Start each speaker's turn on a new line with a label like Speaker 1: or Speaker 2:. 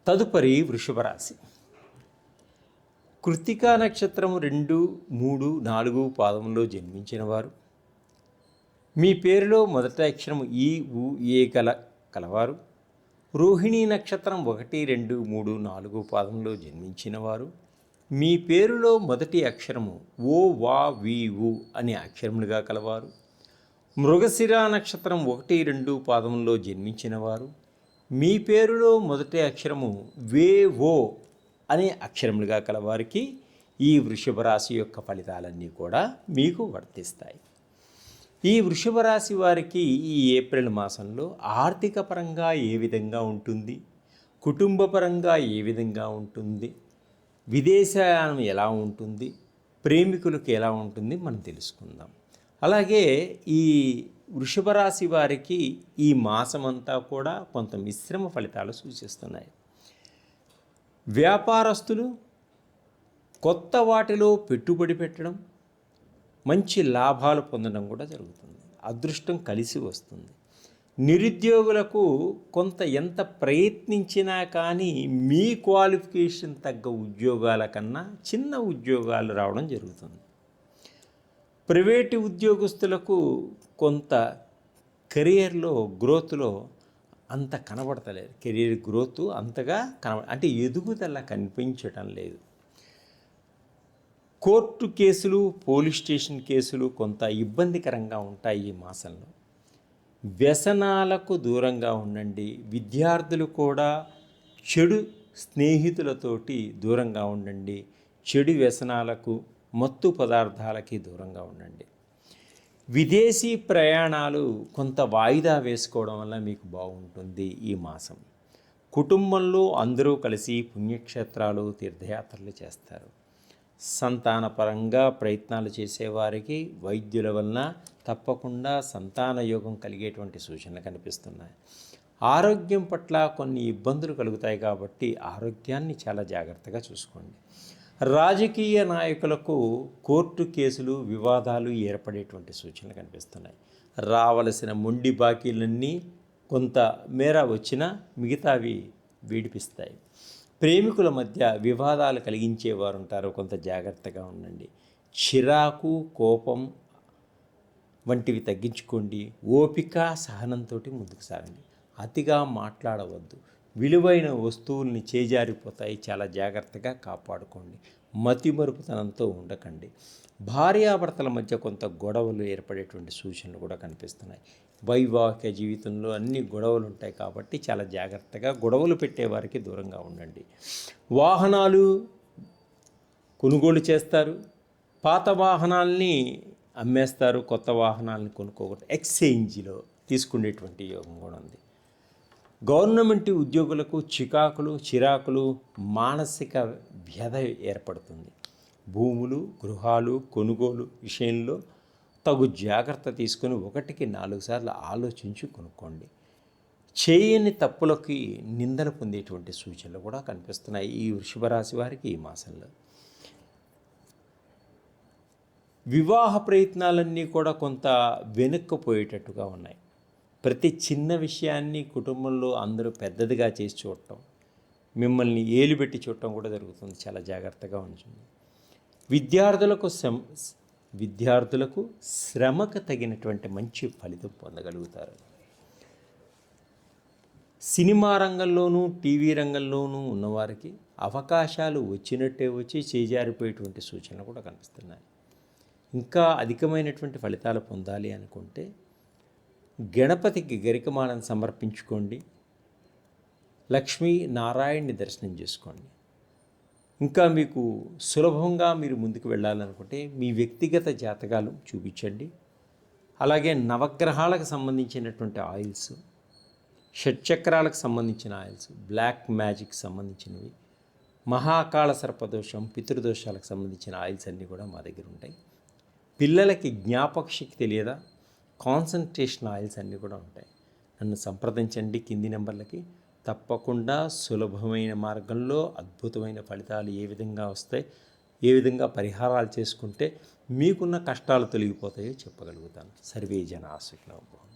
Speaker 1: తదుపరి వృషభ రాశి. కృత్తికా నక్షత్రము 2, 3, 4 పాదములో జన్మించిన వారు, మీ పేరులో మొదటి అక్షరము ఈ, ఉ, ఏ కలవారు, రోహిణీ నక్షత్రం 1, 2, 3, 4 పాదంలో జన్మించిన వారు, మీ పేరులో మొదటి అక్షరము ఓ, వా, వి, ఉ అనే అక్షరములుగా కలవారు, మృగశిర నక్షత్రం 1, 2 పాదములో జన్మించిన వారు, మీ పేరులో మొదటి అక్షరము వే, ఓ అనే అక్షరములుగా కలవారికి ఈ వృషభ రాశి యొక్క ఫలితాలన్నీ కూడా మీకు వర్తిస్తాయి. ఈ వృషభ రాశి వారికి ఈ ఏప్రిల్ మాసంలో ఆర్థిక పరంగా ఏ విధంగా ఉంటుంది, కుటుంబ పరంగా ఏ విధంగా ఉంటుంది, విదేశయానం ఎలా ఉంటుంది, ప్రేమికులకు ఎలా ఉంటుంది మనం తెలుసుకుందాం. అలాగే ఈ వృషభ రాశి వారికి ఈ మాసమంతా కూడా కొంత మిశ్రమ ఫలితాలు సూచిస్తున్నాయి. వ్యాపారస్తులు కొత్త వాటిలో పెట్టుబడి పెట్టడం, మంచి లాభాలు పొందడం కూడా జరుగుతుంది. అదృష్టం కలిసి వస్తుంది. నిరుద్యోగులకు కొంత ఎంత ప్రయత్నించినా కానీ మీ క్వాలిఫికేషన్ తగ్గ ఉద్యోగాల కన్నా చిన్న ఉద్యోగాలు రావడం జరుగుతుంది. ప్రైవేటు ఉద్యోగస్తులకు కొంత కెరియర్లో గ్రోత్లో అంత కనబడతలేదు. కెరీర్ గ్రోత్ అంతగా అంటే ఎదుగుదల కనిపించటం లేదు. కోర్టు కేసులు, పోలీస్ స్టేషన్ కేసులు కొంత ఇబ్బందికరంగా ఉంటాయి ఈ మాసంలో. వ్యసనాలకు దూరంగా ఉండండి. విద్యార్థులు కూడా చెడు స్నేహితులతోటి దూరంగా ఉండండి. చెడు వ్యసనాలకు, మత్తు పదార్థాలకి దూరంగా ఉండండి. విదేశీ ప్రయాణాలు కొంత వాయిదా వేసుకోవడం వల్ల మీకు బాగుంటుంది ఈ మాసం. కుటుంబంలో అందరూ కలిసి పుణ్యక్షేత్రాలు, తీర్థయాత్రలు చేస్తారు. సంతానపరంగా ప్రయత్నాలు చేసేవారికి వైద్యుల వలన తప్పకుండా సంతాన యోగం కలిగేటువంటి సూచనలు కనిపిస్తున్నాయి. ఆరోగ్యం పట్ల కొన్ని ఇబ్బందులు కలుగుతాయి కాబట్టి ఆరోగ్యాన్ని చాలా జాగ్రత్తగా చూసుకోండి. రాజకీయ నాయకులకు కోర్టు కేసులు, వివాదాలు ఏర్పడేటువంటి సూచనలు కనిపిస్తున్నాయి. రావలసిన మొండి బాకీలన్నీ కొంత మేర వచ్చినా మిగతావి వీడిపిస్తాయి. ప్రేమికుల మధ్య వివాదాలు కలిగించేవారు ఉంటారు, కొంత జాగ్రత్తగా ఉండండి. చిరాకు, కోపం వంటివి తగ్గించుకోండి. ఓపిక, సహనంతో ముందుకు సాగండి. అతిగా మాట్లాడవద్దు. విలువైన వస్తువుల్ని చేజారిపోతాయి, చాలా జాగ్రత్తగా కాపాడుకోండి. మతిమరుపుతనంతో ఉండకండి. భార్యాభర్తల మధ్య కొంత గొడవలు ఏర్పడేటువంటి సూచనలు కూడా కనిపిస్తున్నాయి. వైవాహిక జీవితంలో అన్ని గొడవలు ఉంటాయి కాబట్టి చాలా జాగ్రత్తగా గొడవలు పెట్టేవారికి దూరంగా ఉండండి. వాహనాలు కొనుగోలు చేస్తారు, పాత వాహనాల్ని అమ్మేస్తారు, కొత్త వాహనాలని కొనుక్కోకూడదు. ఎక్స్చేంజ్లో తీసుకునేటువంటి యోగం కూడా ఉంది. గవర్నమెంట్ ఉద్యోగులకు చిరాకులు, మానసిక వ్యధ ఏర్పడుతుంది. భూములు, గృహాలు కొనుగోలు విషయంలో తగు జాగ్రత్త తీసుకొని 1కి 4 సార్లు ఆలోచించి కొనుక్కోండి. చేయని తప్పులకి నిందలు పొందేటువంటి సూచనలు కూడా కనిపిస్తున్నాయి ఈ వృషభ రాశి వారికి ఈ మాసంలో. వివాహ ప్రయత్నాలన్నీ కూడా కొంత వెనక్కిపోయేటట్టుగా ఉన్నాయి. ప్రతి చిన్న విషయాన్ని కుటుంబంలో అందరూ పెద్దదిగా చేసి చూడటం, మిమ్మల్ని ఏలుబెట్టి చూడటం కూడా జరుగుతుంది. చాలా జాగ్రత్తగా ఉంచండి. విద్యార్థులకు శ్రమకు తగినటువంటి మంచి ఫలితం పొందగలుగుతారు. సినిమా రంగంలోనూ, టీవీ రంగంలోనూ ఉన్నవారికి అవకాశాలు వచ్చినట్టే వచ్చి చేజారిపోయేటువంటి సూచనలు కూడా కనిపిస్తున్నాయి. ఇంకా అధికమైనటువంటి ఫలితాలు పొందాలి అనుకుంటే గణపతికి గరికమాలను సమర్పించుకోండి. లక్ష్మీ నారాయణ్ని దర్శనం చేసుకోండి. ఇంకా మీకు సులభంగా మీరు ముందుకు వెళ్ళాలనుకుంటే మీ వ్యక్తిగత జాతకాలు చూపించండి. అలాగే నవగ్రహాలకు సంబంధించినటువంటి ఆయిల్స్, షట్చక్రాలకు సంబంధించిన ఆయిల్స్, బ్లాక్ మ్యాజిక్ సంబంధించినవి, మహాకాళ సర్పదోషం, పితృదోషాలకు సంబంధించిన ఆయిల్స్ అన్నీ కూడా మా దగ్గర ఉంటాయి. పిల్లలకి జ్ఞాపక శక్తి తెలియదా, కాన్సన్ట్రేషన్ ఆయిల్స్ అన్నీ కూడా ఉంటాయి. నన్ను సంప్రదించండి కింది నెంబర్లకి. తప్పకుండా సులభమైన మార్గంలో అద్భుతమైన ఫలితాలు ఏ విధంగా వస్తాయి, ఏ విధంగా పరిహారాలు చేసుకుంటే మీకున్న కష్టాలు తొలగిపోతాయో చెప్పగలుగుతాను. సర్వే జనా సుఖినో భవంతు.